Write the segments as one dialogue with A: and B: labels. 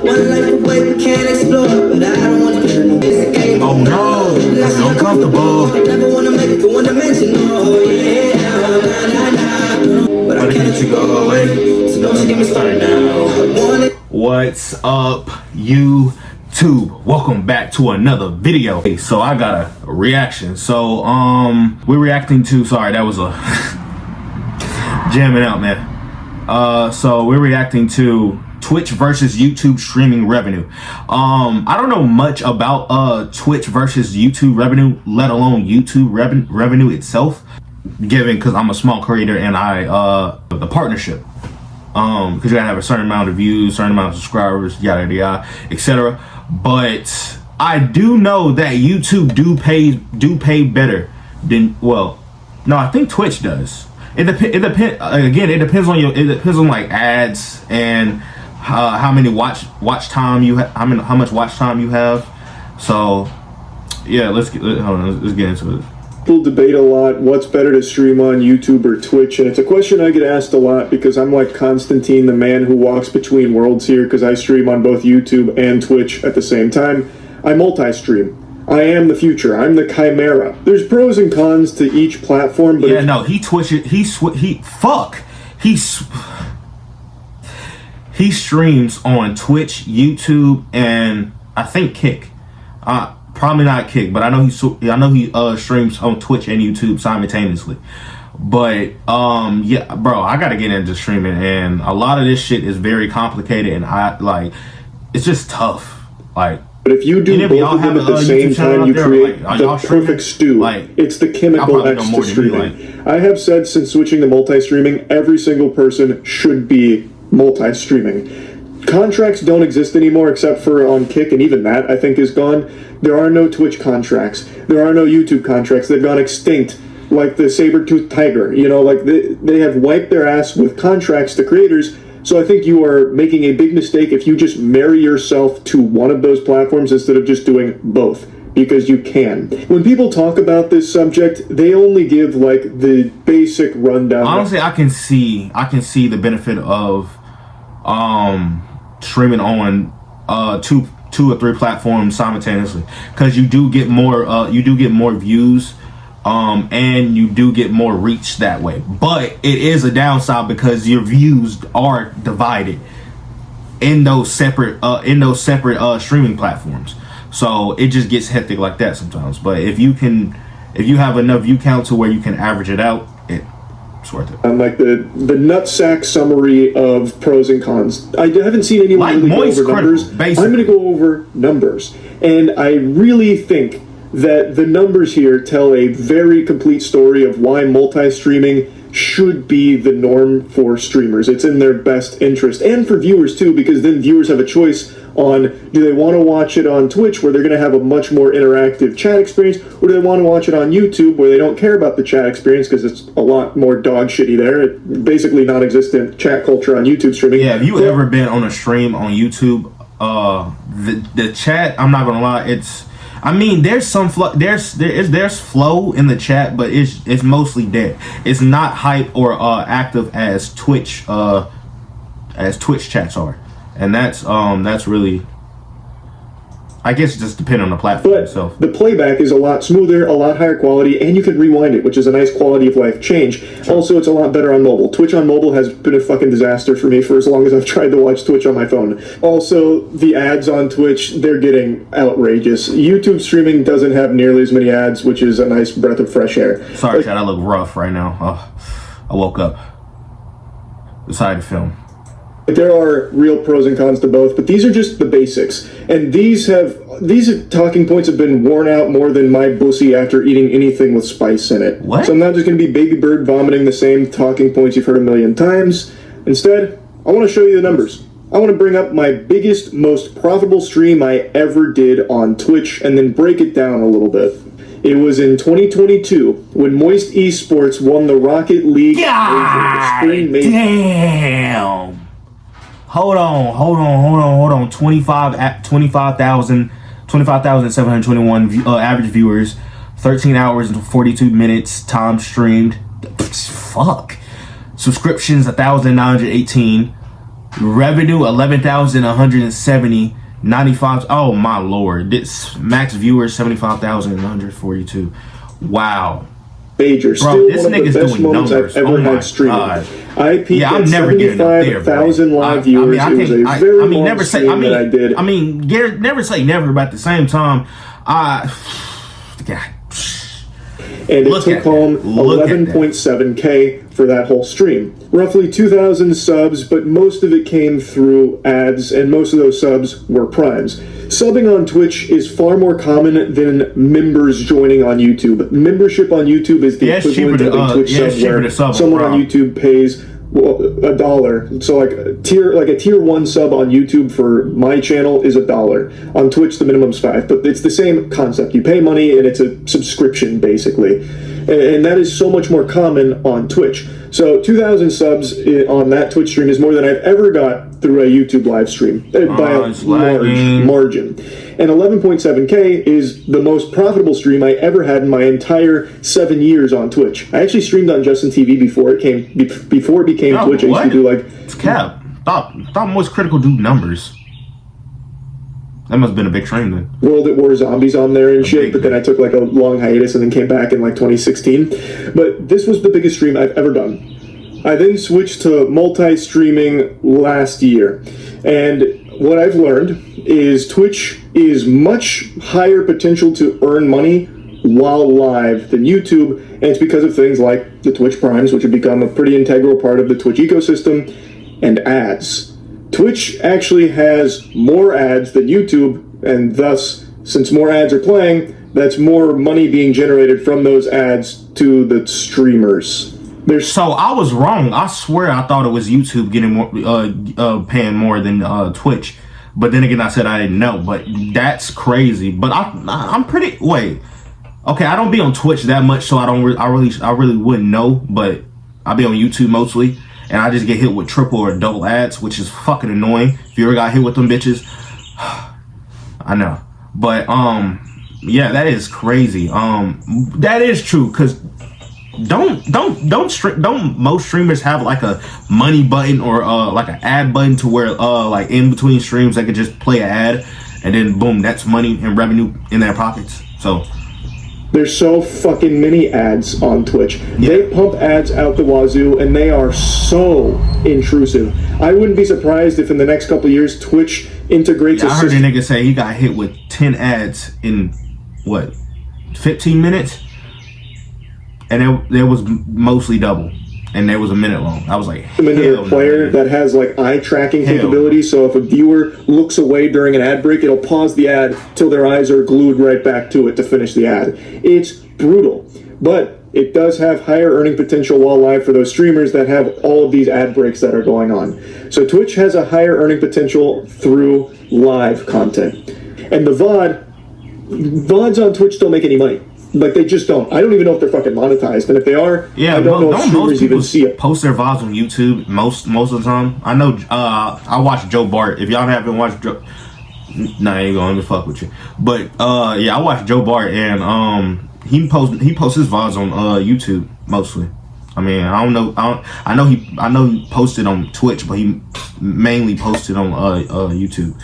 A: One life away, we can't explore, but I don't wanna get no this game.
B: Oh no, it's uncomfortable.
A: Never wanna make it for one dimension. Oh yeah, nah. But I can't let you go away. So don't you get me started now.
B: What's up, YouTube? Welcome back to another video. Hey, so I got a reaction. So we're reacting to, sorry, that was a jamming out, man. So we're reacting to Twitch versus YouTube streaming revenue. I don't know much about Twitch versus YouTube revenue, let alone YouTube revenue itself, given because I'm a small creator and I the partnership. Because you gotta have a certain amount of views, certain amount of subscribers, yada yada, etc. But I do know that YouTube do pay better than, well, no, I think Twitch does. It depends again. It depends on it depends on like ads and how many watch time you have, how much watch time you have. So yeah, let's get into it.
C: People debate a lot what's better to stream on YouTube or Twitch, and it's a question I get asked a lot because I'm like Constantine, the man who walks between worlds here, because I stream on both YouTube and Twitch at the same time. I multi-stream. I am the future. I'm the chimera. There's pros and cons to each platform, but
B: yeah, no, he twitches. He streams on Twitch, YouTube, and I think Kick. Probably not Kick, but I know he streams on Twitch and YouTube simultaneously. But yeah, bro, I gotta get into streaming, and a lot of this shit is very complicated, and it's just tough. Like,
C: but if you do both of them at the same time, you create the perfect stew.
B: Like,
C: it's the chemical X to streaming. I have said since switching to multi-streaming, every single person should be multi-streaming. Contracts don't exist anymore except for on Kick, and even that I think is gone. There are no Twitch contracts. There are no YouTube contracts. They've gone extinct, like the saber-toothed tiger. You know, like they have wiped their ass with contracts to creators. So I think you are making a big mistake if you just marry yourself to one of those platforms instead of just doing both, because you can. When people talk about this subject, they only give like the basic rundown.
B: Honestly, I can see the benefit of streaming on two or three platforms simultaneously, because you do get more views, and you do get more reach that way. But it is a downside because your views are divided in those separate streaming platforms. So it just gets hectic like that sometimes. But if you have enough view count to where you can average it out, it's worth it.
C: Like the nutsack summary of pros and cons. I haven't seen anyone really go over numbers.
B: Basically.
C: I'm going to go over numbers, and I really think that the numbers here tell a very complete story of why multi-streaming should be the norm for streamers. It's in their best interest, and for viewers too, because then viewers have a choice on, do they want to watch it on Twitch where they're going to have a much more interactive chat experience, or do they want to watch it on YouTube where they don't care about the chat experience because it's a lot more dog shitty there. Basically non-existent chat culture on YouTube streaming.
B: Yeah, have you ever been on a stream on YouTube? The chat, I'm not gonna lie, there's some there's flow in the chat, but it's mostly dead. It's not hype or active as Twitch chats are, and that's really, I guess, just depending on the platform itself.
C: The playback is a lot smoother, a lot higher quality, and you can rewind it, which is a nice quality of life change. Sure. Also, it's a lot better on mobile. Twitch on mobile has been a fucking disaster for me for as long as I've tried to watch Twitch on my phone. Also, the ads on Twitch, they're getting outrageous. YouTube streaming doesn't have nearly as many ads, which is a nice breath of fresh air.
B: Sorry, Chad, I look rough right now. I woke up. Decided to film.
C: There are real pros and cons to both, but these are just the basics. And these talking points have been worn out more than my pussy after eating anything with spice in it.
B: What?
C: So I'm not just going to be Baby Bird vomiting the same talking points you've heard a million times. Instead, I want to show you the numbers. I want to bring up my biggest, most profitable stream I ever did on Twitch and then break it down a little bit. It was in 2022 when Moist Esports won the Rocket League.
B: God damn. Hold on. 25,721 average viewers, 13 hours and 42 minutes time streamed. Fuck. Subscriptions 1,918. Revenue 11,170. 95. Oh my lord! This max viewers 75,142. Wow.
C: Major. Still one of the best moments I've ever had streaming. I peaked at 75,000 live viewers. It was a very long stream that I did.
B: I mean, never say never, but at the same time, God.
C: And it took home 11.7K for that whole stream. Roughly 2,000 subs, but most of it came through ads, and most of those subs were primes. Subbing on Twitch is far more common than members joining on YouTube. Membership on YouTube is the equivalent of a Twitch sub where someone on YouTube pays $1. So like a tier 1 sub on YouTube for my channel is $1. On Twitch the minimum's $5, but it's the same concept. You pay money and it's a subscription basically. And that is so much more common on Twitch. So 2,000 subs on that Twitch stream is more than I've ever got through a YouTube live stream by a large margin. And 11.7K is the most profitable stream I ever had in my entire 7 years on Twitch. I actually streamed on Justin TV before it became Twitch. I used to do like
B: it's cap. Thought most critical do numbers. That must have been a big stream then.
C: World at War Zombies on there and shit, but then I took like a long hiatus and then came back in like 2016. But this was the biggest stream I've ever done. I then switched to multi-streaming last year. And what I've learned is Twitch is much higher potential to earn money while live than YouTube. And it's because of things like the Twitch Primes, which have become a pretty integral part of the Twitch ecosystem, and ads. Twitch actually has more ads than YouTube, and thus, since more ads are playing, that's more money being generated from those ads to the streamers.
B: So I was wrong. I swear I thought it was YouTube getting more, paying more than Twitch. But then again, I said I didn't know. But that's crazy. But I'm pretty. Wait. Okay, I don't be on Twitch that much, so I really wouldn't know. But I be on YouTube mostly. And I just get hit with triple or double ads, which is fucking annoying. If you ever got hit with them bitches, I know. But yeah, that is crazy. That is true, because don't most streamers have like a money button or like an ad button to where like in between streams they could just play an ad and then boom, that's money and revenue in their pockets. So
C: there's so fucking many ads on Twitch. Yeah. They pump ads out the wazoo, and they are so intrusive. I wouldn't be surprised if in the next couple of years Twitch integrates.
B: I heard a nigga say he got hit with 10 ads in what, 15 minutes, and it was mostly double, and there was a minute long. I was like,
C: hell player that has like eye tracking capability, so if a viewer looks away during an ad break, it'll pause the ad till their eyes are glued right back to it to finish the ad. It's brutal, but it does have higher earning potential while live for those streamers that have all of these ad breaks that are going on. So Twitch has a higher earning potential through live content, and the VODs on Twitch don't make any money. Like, they just don't. I don't even know if they're fucking monetized. And if they are,
B: yeah,
C: I don't know if streamers even see it.
B: Post their VODs on YouTube most of the time. I know, I watch Joe Bart. If y'all haven't watched Joe... Nah, I ain't gonna let me fuck with you. But, yeah, I watch Joe Bart, and he posts his VODs on YouTube, mostly. I mean, I don't know. I know he posted on Twitch, but he mainly posted on YouTube.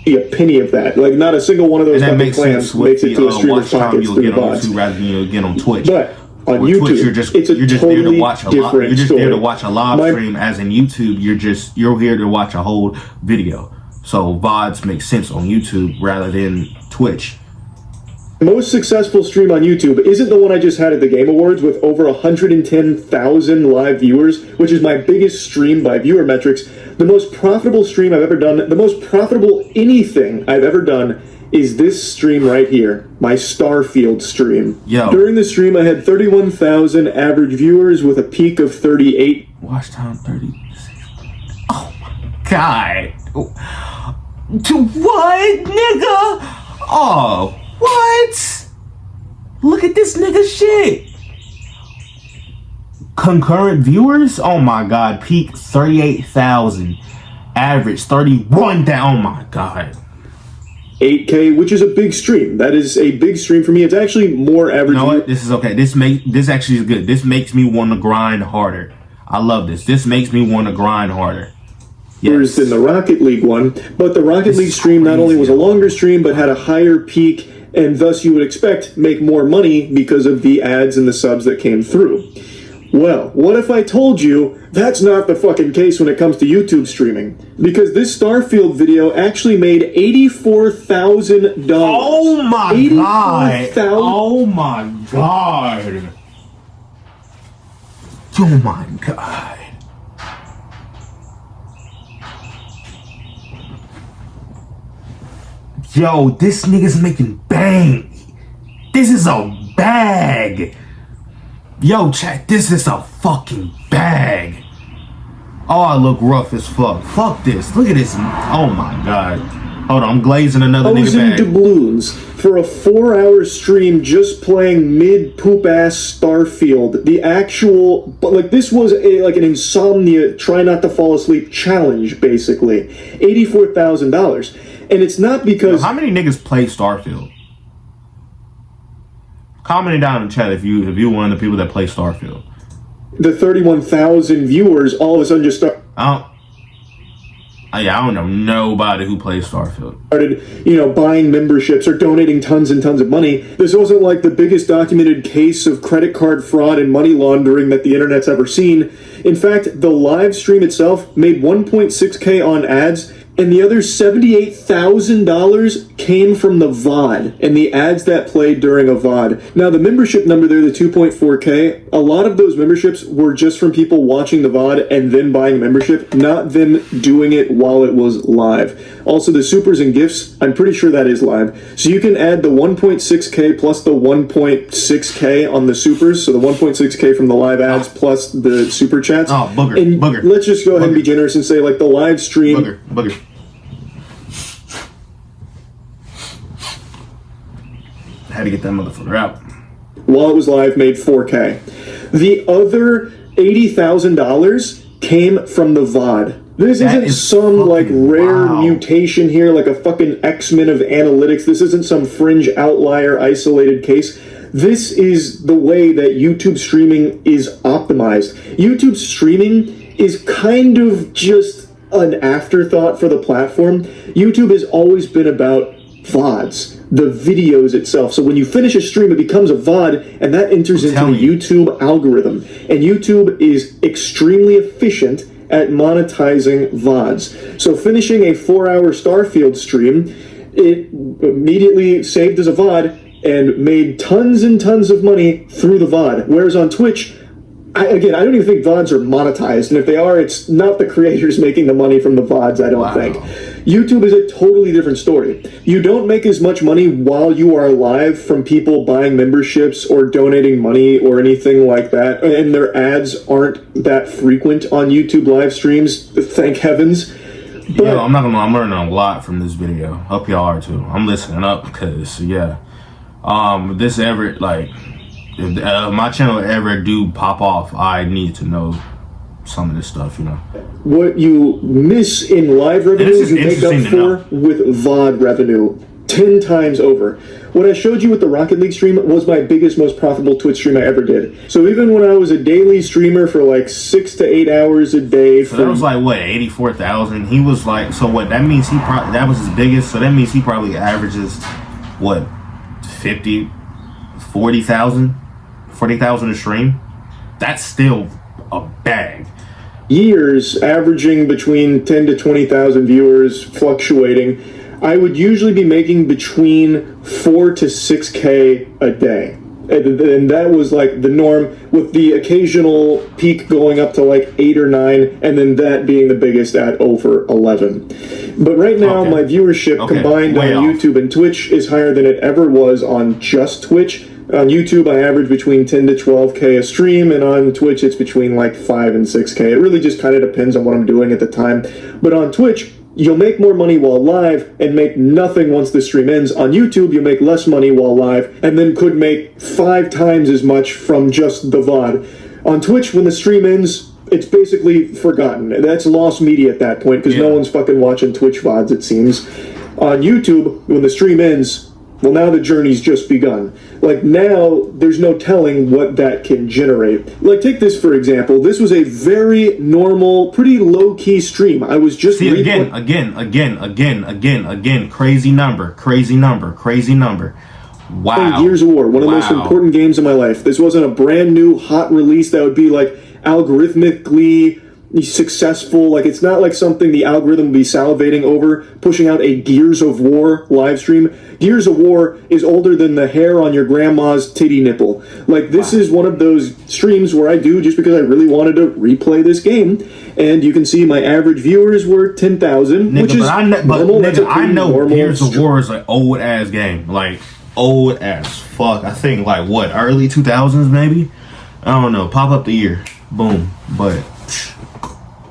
C: A penny of that, like not a single one of those fucking clams makes it to a streamer's pockets through the bots.
B: Rather than you'll get on Twitch.
C: But on YouTube, Twitch, you're just there to watch a live. You're just there to watch a live stream. As in YouTube, you're here to watch a whole video. So VODs make sense on YouTube rather than Twitch. Most successful stream on YouTube isn't the one I just had at the Game Awards with over 110,000 live viewers, which is my biggest stream by viewer metrics. The most profitable stream I've ever done, the most profitable anything I've ever done, is this stream right here, my Starfield stream.
B: Yo.
C: During the stream, I had 31,000 average viewers with a peak of 38.
B: Watch time 36. Oh my god. To what, nigga? Oh. What? Look at this nigga shit. Concurrent viewers? Oh my god. Peak 38,000. Average 31,000. Oh my god.
C: 8K, which is a big stream. That is a big stream for me. It's actually more average.
B: You know what? This is okay. This actually is good. This makes me want to grind harder. I love this. This makes me want to grind harder. Yes.
C: than the Rocket League one, but the Rocket League stream not only was a longer stream, but had a higher peak, and thus you would expect make more money because of the ads and the subs that came through. Well, what if I told you that's not the fucking case when it comes to YouTube streaming? Because this Starfield video actually made $84,000.
B: Oh my god! Oh my god! Oh my god! Yo, this nigga's making bang. This is a bag. Yo, chat, this is a fucking bag. Oh, I look rough as fuck. Fuck this. Look at this. Oh my god. Hold on, I'm glazing another nigga bag.
C: Doubloons for a 4-hour stream just playing mid-poop-ass Starfield. The actual... But, like, this was like an insomnia, try not to fall asleep challenge, basically. $84,000. And it's not because...
B: How many niggas play Starfield? Comment it down in the chat if you're one of the people that play Starfield.
C: The 31,000 viewers all of a sudden just start...
B: I don't know nobody who plays Starfield.
C: Started, buying memberships or donating tons and tons of money. This wasn't like the biggest documented case of credit card fraud and money laundering that the internet's ever seen. In fact, the live stream itself made $1.6K on ads, and the other $78,000 came from the VOD and the ads that played during a VOD. Now, the membership number there, the 2.4K, a lot of those memberships were just from people watching the VOD and then buying a membership, not them doing it while it was live. Also, the supers and gifts, I'm pretty sure that is live. So you can add the 1.6K plus the 1.6K on the supers, so the 1.6K from the live ads plus the super chats.
B: Oh, booger,
C: and
B: booger.
C: Let's just go ahead and be generous and say, like, the live stream...
B: Booger. I had to get that motherfucker out.
C: While it was live, made 4K. The other $80,000 came from the VOD. This isn't some like rare mutation here, like a fucking X-Men of analytics. This isn't some fringe outlier isolated case. This is the way that YouTube streaming is optimized. YouTube streaming is kind of just an afterthought for the platform. YouTube has always been about VODs, the videos itself. So when you finish a stream, it becomes a VOD, and that enters into the YouTube algorithm. And YouTube is extremely efficient at monetizing VODs. So finishing a 4-hour Starfield stream, it immediately saved as a VOD and made tons and tons of money through the VOD. Whereas on Twitch, I don't even think VODs are monetized. And if they are, it's not the creators making the money from the VODs, I don't think. YouTube is a totally different story. You don't make as much money while you are live from people buying memberships or donating money or anything like that. And their ads aren't that frequent on YouTube live streams, thank heavens. But,
B: I'm learning a lot from this video. Hope y'all are too. I'm listening up because, if my channel ever do pop off, I need to know some of this stuff,
C: What you miss in live revenue, you make up for with VOD revenue 10 times over. What I showed you with the Rocket League stream was my biggest, most profitable Twitch stream I ever did. So even when I was a daily streamer for like 6 to 8 hours a day...
B: So that was like, what, 84,000? He was like, so what, that means that was his biggest, so that means he probably averages, what, 40,000 a stream? That's still a bag.
C: Years, averaging between 10 to 20,000 viewers, fluctuating, I would usually be making between 4 to 6K a day. And that was like the norm, with the occasional peak going up to like 8 or 9, and then that being the biggest at over 11. But right now, my viewership combined on YouTube and Twitch is higher than it ever was on just Twitch. On YouTube, I average between 10 to 12K a stream, and on Twitch, it's between like 5 and 6K. It really just kind of depends on what I'm doing at the time. But on Twitch, you'll make more money while live and make nothing once the stream ends. On YouTube, you'll make less money while live and then could make 5 times as much from just the VOD. On Twitch, when the stream ends, it's basically forgotten. That's lost media at that point because no one's fucking watching Twitch VODs, it seems. On YouTube, when the stream ends, Well, now the journey's just begun. Like, now, there's no telling what that can generate. Like, take this for example. This was a very normal, pretty low-key stream. I was just...
B: See, again. Crazy number. Wow.
C: Gears of War, one of the most important games of my life. This wasn't a brand new, hot release that would be, like, algorithmically successful. Like, it's not like something the algorithm will be salivating over, pushing out a Gears of War live stream. Gears of War is older than the hair on your grandma's titty nipple. Like, this is one of those streams where I do just because I really wanted to replay this game. And you can see my average viewers were 10,000, which is normal.
B: I know Gears of War is an old ass game. Like, old as fuck. I think, like, what, early 2000s maybe? I don't know. Pop up the year. Boom. But...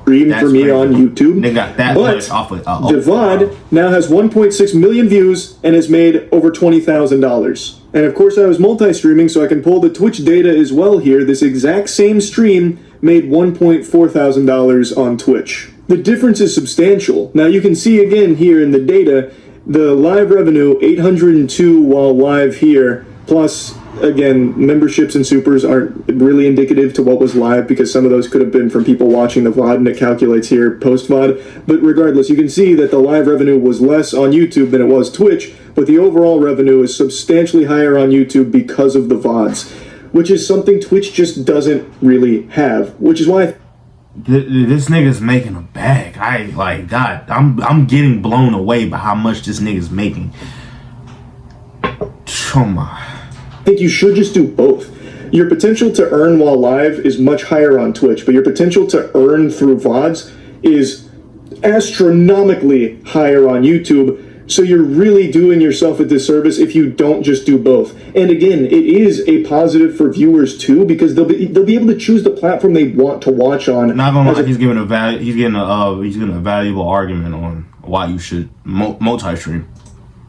C: stream for me on YouTube.
B: They got that much off of
C: the VOD now has 1.6 million views and has made over $20,000. And of course I was multi-streaming, so I can pull the Twitch data as well here. This exact same stream made $1,400 on Twitch. The difference is substantial. Now you can see again here in the data, the live revenue, 802 while live here, plus again, memberships and supers aren't really indicative to what was live because some of those could have been from people watching the VOD, and it calculates here post-VOD. But regardless, you can see that the live revenue was less on YouTube than it was Twitch, but the overall revenue is substantially higher on YouTube because of the VODs, which is something Twitch just doesn't really have, which is why
B: this nigga's making a bag. I'm getting blown away by how much this nigga's making. Oh my.
C: I think you should just do both. Your potential to earn while live is much higher on Twitch, but your potential to earn through VODs is astronomically higher on YouTube. So you're really doing yourself a disservice if you don't just do both. And again, it is a positive for viewers too, because they'll be able to choose the platform they want to watch on.
B: Not gonna lie, he's getting a valuable argument on why you should multi-stream.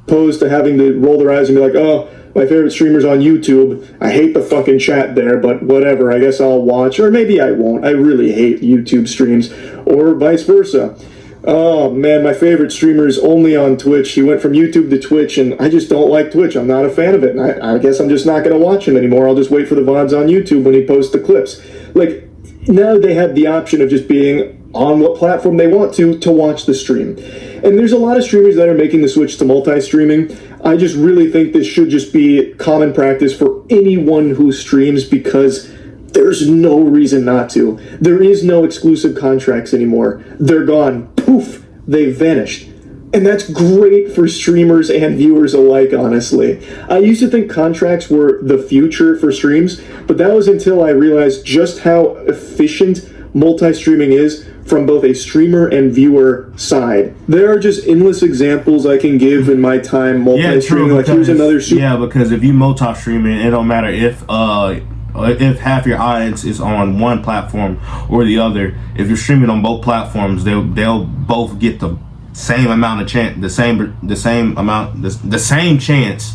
C: Opposed to having to roll their eyes and be like, oh, my favorite streamer's on YouTube. I hate the fucking chat there, but whatever. I guess I'll watch, or maybe I won't. I really hate YouTube streams, or vice versa. Oh man, my favorite streamer is only on Twitch. He went from YouTube to Twitch, and I just don't like Twitch. I'm not a fan of it, and I guess I'm just not going to watch him anymore. I'll just wait for the VODs on YouTube when he posts the clips. Like, now they have the option of just being on what platform they want to watch the stream. And there's a lot of streamers that are making the switch to multi-streaming. I just really think this should just be common practice for anyone who streams, because there's no reason not to. There is no exclusive contracts anymore. They're gone. Poof, they vanished. And that's great for streamers and viewers alike, honestly. I used to think contracts were the future for streams, but that was until I realized just how efficient multi-streaming is from both a streamer and viewer side. There are just endless examples I can give in my time multi-streaming. Like, here's another
B: because if you multi-streaming, it don't matter if half your audience is on one platform or the other. If you're streaming on both platforms, they'll both get the same amount of chance, the same chance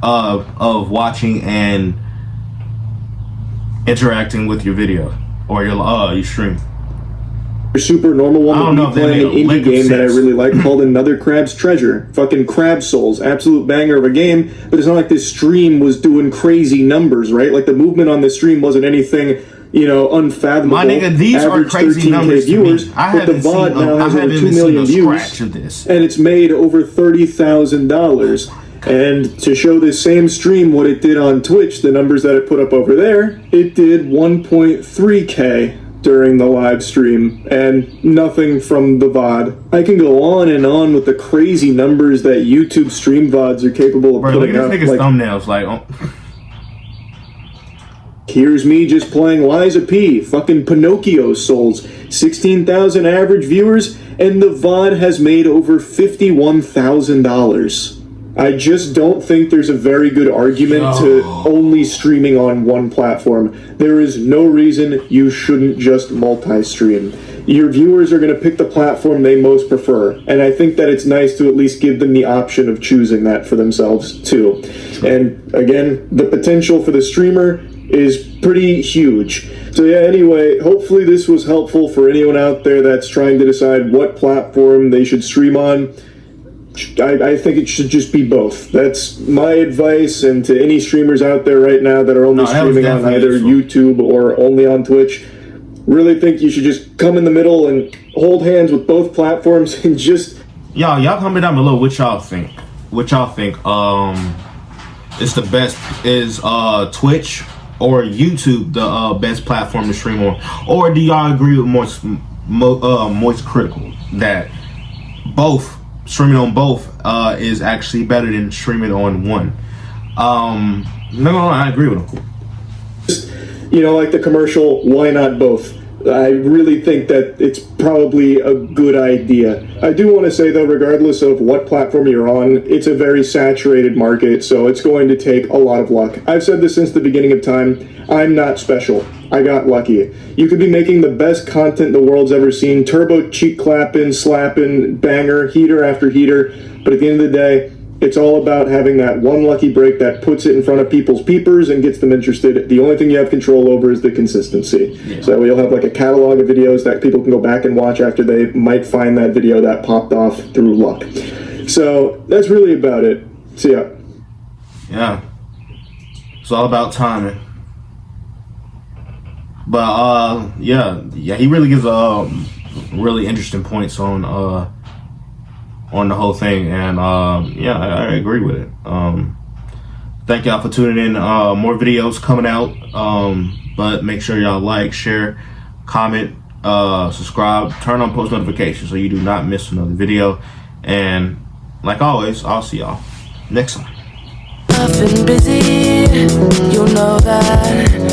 B: of watching and interacting with your video or your stream.
C: Super normal one would be playing an indie game that I really like called Another Crab's Treasure. Fucking Crab Souls, absolute banger of a game, but it's not like this stream was doing crazy numbers, right? Like, the movement on this stream wasn't anything, unfathomable.
B: My nigga, these are crazy numbers viewers,
C: but the VOD now has over 2 million views, and it's made over $30,000. And to show this same stream what it did on Twitch, the numbers that it put up over there, it did 1.3K during the live stream, and nothing from the VOD. I can go on and on with the crazy numbers that YouTube stream VODs are capable of putting up.
B: Look at this nigga's thumbnails,
C: Here's me just playing Liza P. Fucking Pinocchio Souls. 16,000 average viewers, and the VOD has made over $51,000. I just don't think there's a very good argument to only streaming on one platform. There is no reason you shouldn't just multi-stream. Your viewers are going to pick the platform they most prefer, and I think that it's nice to at least give them the option of choosing that for themselves too. And again, the potential for the streamer is pretty huge. So yeah, anyway, hopefully this was helpful for anyone out there that's trying to decide what platform they should stream on. I think it should just be both. That's my advice, and to any streamers out there right now that are only streaming on either YouTube or only on Twitch, really think you should just come in the middle and hold hands with both platforms and just...
B: Y'all comment down below what y'all think. What y'all think is the best, is Twitch or YouTube the best platform to stream on? Or do y'all agree with Moist Critical that both, streaming on both is actually better than streaming on one? No, I agree with him.
C: You know, like the commercial, why not both? I really think that it's probably a good idea. I do want to say, though, regardless of what platform you're on, it's a very saturated market, so it's going to take a lot of luck. I've said this since the beginning of time. I'm not special. I got lucky. You could be making the best content the world's ever seen, turbo cheek clapping, slapping, banger, heater after heater, but at the end of the day, it's all about having that one lucky break that puts it in front of people's peepers and gets them interested. The only thing you have control over is the consistency. Yeah. So you'll have like a catalog of videos that people can go back and watch after they might find that video that popped off through luck. So that's really about it. See ya.
B: Yeah. It's all about timing. But yeah, he really gives really interesting points on the whole thing, and yeah, I agree with it. Thank y'all for tuning in. More videos coming out, but make sure y'all like, share, comment, subscribe, turn on post notifications so you do not miss another video. And like always, I'll see y'all next time.
A: I've been busy, you know that.